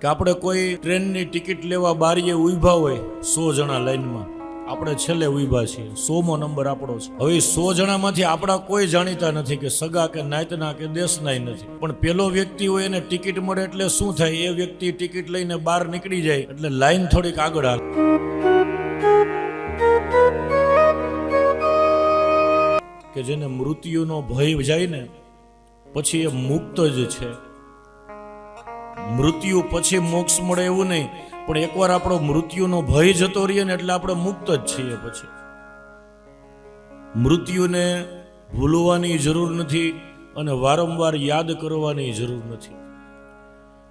કે આપણે કોઈ ટ્રેનની ટિકિટ લેવા બારીએ ઊભા હોય 100 જણા લાઈનમાં, આપણે છેલ્લે ઊભા છીએ, 100મો નંબર આપણો છે. હવે 100 જણામાંથી આપણા કોઈ જાણીતા નથી કે સગા કે નાતના કે દેશનાય નથી, પણ પેલો વ્યક્તિ હોય એને ટિકિટ મળે એટલે શું થાય, એ વ્યક્તિ ટિકિટ લઈને બહાર નીકળી જાય એટલે લાઈન થોડીક આગળ હાલે. કે જેને મૃત્યુનો ભય જાય ને પછી એ મુક્ત જ છે. મૃત્યુ પછી મોક્ષ મળે એવું નહીં, પણ એકવાર આપણો મૃત્યુનો ભય જતો રહીએ ને એટલે આપણે મુક્ત જ છીએ. પછી મૃત્યુને ભૂલવાની જરૂર નથી અને વારંવાર યાદ કરવાની જરૂર નથી.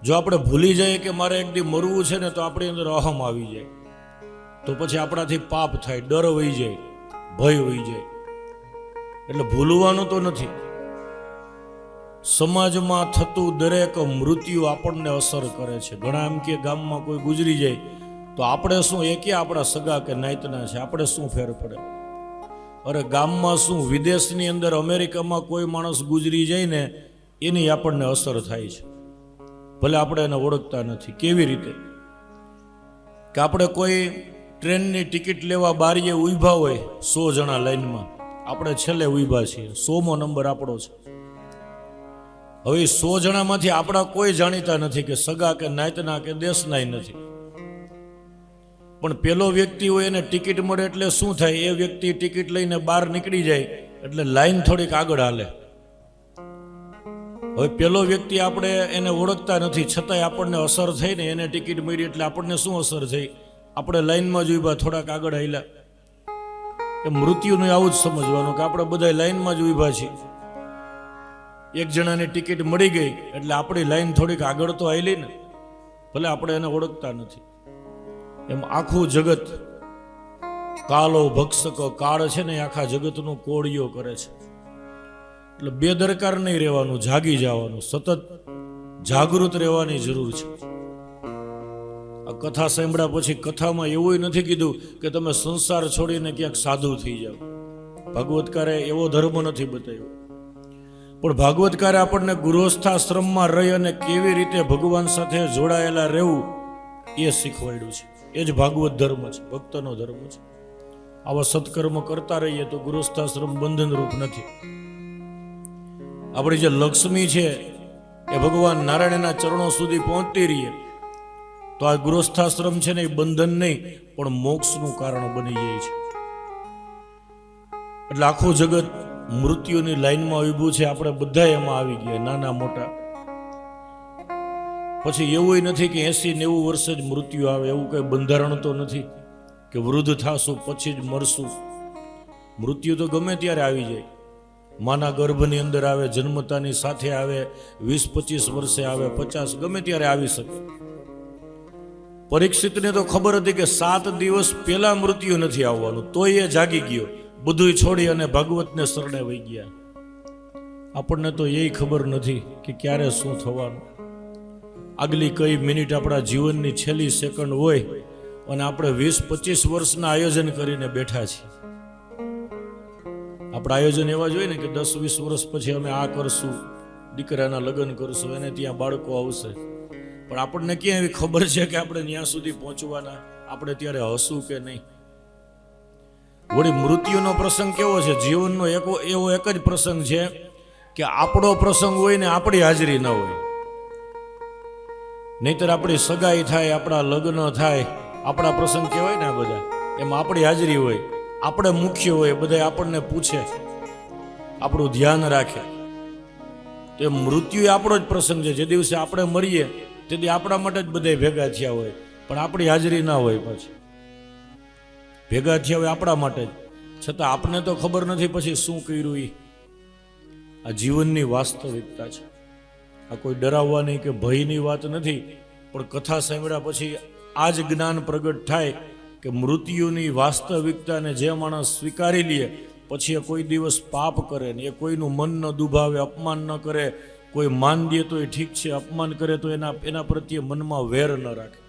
જો આપણે ભૂલી જઈએ કે મારે એક દી મરવું છે ને, તો આપણી અંદર અહમ આવી જાય, તો પછી આપણાથી પાપ થાય, ડર વહી જાય, ભય વહી જાય. એટલે ભૂલવાનું તો નથી. સમાજમાં થતું દરેક મૃત્યુ આપણને અસર કરે છે. ઘણા એમ કે ગામમાં કોઈ ગુજરી જાય તો આપણે શું, એ કે આપણા સગા કે નાતના છે, આપણે શું ફેર પડે? અરે ગામમાં શું, વિદેશની અંદર અમેરિકામાં કોઈ માણસ ગુજરી જાય ને એની આપણને અસર થાય છે, ભલે આપણે એને ઓળખતા નથી. કેવી રીતે? કે આપણે કોઈ ટ્રેનની ટિકિટ લેવા બારીએ ઊભા હોય 100 જણા લાઈનમાં, આપણે છેલ્લે ઊભા છીએ, 100મો નંબર આપણો છે. હવે 100 જણામાંથી આપણા કોઈ જાણીતા નથી કે સગા કે નાતના કે દેશનાય નથી, પણ પેલો વ્યક્તિ હોય એને ટિકિટ મળે એટલે શું થાય, એ વ્યક્તિ ટિકિટ લઈને બહાર નીકળી જાય એટલે લાઈન થોડીક આગળ હાલે. હવે પેલો વ્યક્તિ આપણે એને ઓળખતા નથી, છતાંય આપણને અસર થઈ ને, એને ટિકિટ મળી એટલે આપણને શું અસર થઈ, આપણે લાઈનમાં જ ઊભા, થોડાક આગળ હાલ્યા. એ મૃત્યુનું આવું જ સમજવાનું કે આપણે બધા લાઈનમાં જ ઊભા છીએ. એક જણાની ટિકિટ મળી ગઈ એટલે આપણી લાઈન થોડીક આગળ તો આવેલી ને, ભલે આપણે એને ઓળખતા નથી. એમ આખું જગત કાલો ભક્ષક કાળ છે ને, આખા જગતનું કોળિયો કરે છે. એટલે બેદરકાર નહીં રહેવાનું, જાગી જવાનું, સતત જાગૃત રહેવાની જરૂર છે. આ કથા સાંભળ્યા પછી કથામાં એવું નથી કીધું કે તમે સંસાર છોડીને ક્યાંક સાધુ થઈ જાઓ. ભાગવતકારે એવો ધર્મ નથી બતાવ્યો, પણ ભાગવતકારે આપણને ગૃહસ્થાશ્રમમાં રહી અને કેવી રીતે ભગવાન સાથે જોડાયેલા રહેવું એ શીખવાડ્યું છે. એ જ ભાગવત ધર્મ છે, ભક્તનો ધર્મ છે. આવા સત્કર્મ કરતા રહીએ તો ગૃહસ્થાશ્રમ બંધનરૂપ નથી. આપણી જે લક્ષ્મી છે એ ભગવાન નારાયણના ચરણો સુધી પહોંચતી રહીએ તો આ ગૃહસ્થાશ્રમ છે ને એ બંધન નહીં પણ મોક્ષનું કારણ બની જાય છે. એટલે આખું જગત મૃત્યુની લાઈનમાં ઊભું છે, આપણે બધા એમાં આવી ગયા, નાના મોટા. પછી એવું નથી કે 80-90 વર્ષે જ મૃત્યુ આવે, એવું કઈ બંધારણ તો નથી કે વૃદ્ધ થાશું પછી જ મરશું. મૃત્યુ તો ગમે ત્યારે આવી જાય, માના ગર્ભની અંદર આવે, જન્મતાની સાથે આવે, 20-25 વર્ષે આવે, 50, ગમે ત્યારે આવી શકે. પરીક્ષિતને તો ખબર હતી કે 7 દિવસ પહેલા મૃત્યુ નથી આવવાનું, તોય એ જાગી ગયો, બધું છોડી અને ભાગવતને શરણે વહી ગયા. આપણને તો એ ખબર નથી કે ક્યારે શું થવાનું. આગલી કઈ મિનિટ આપણા જીવનની છેલ્લી સેકન્ડ હોય અને આપણે 20-25 વર્ષના આયોજન કરીને બેઠા છીએ. આપણા આયોજન એવા જોઈએ ને કે 10-20 વર્ષ પછી અમે આ કરશું, દીકરાના લગ્ન કરશું, એને ત્યાં બાળકો આવશે, પણ આપણને ક્યાં એવી ખબર છે કે આપણે ત્યાં સુધી પહોંચવાના, આપણે ત્યારે હસવું કે નહીં. વળી મૃત્યુનો પ્રસંગ કેવો છે, જીવનનો એવો એક જ પ્રસંગ છે કે આપણો પ્રસંગ હોય ને આપણી હાજરી ન હોય. નહીતર આપણી સગાઈ થાય, આપણા લગ્ન થાય, આપણા પ્રસંગ કહેવાય ને આ બધા, એમાં આપણી હાજરી હોય, આપણે મુખ્ય હોય, બધા આપણને પૂછે, આપણું ધ્યાન રાખે. તો એ મૃત્યુ આપણો જ પ્રસંગ છે. જે દિવસે આપણે મરીએ તેથી આપણા માટે જ બધા ભેગા થયા હોય, પણ આપણી હાજરી ના હોય. પછી ભેગા થયા હોય આપણા માટે જ, છતાં આપને તો ખબર નથી પછી શું કર્યું. આ જીવનની વાસ્તવિકતા છે. આ કોઈ ડરાવવાની કે ભયની વાત નથી, પણ કથા સાંભળ્યા પછી આ જ જ્ઞાન પ્રગટ થાય કે મૃત્યુની વાસ્તવિકતાને જે માણસ સ્વીકારી લે પછી એ કોઈ દિવસ પાપ કરે ને, એ કોઈનું મન ન દુભાવે, અપમાન ન કરે. કોઈ માન દે તો એ ઠીક છે, અપમાન કરે તો એના પ્રત્યે મનમાં વેર ન રાખે.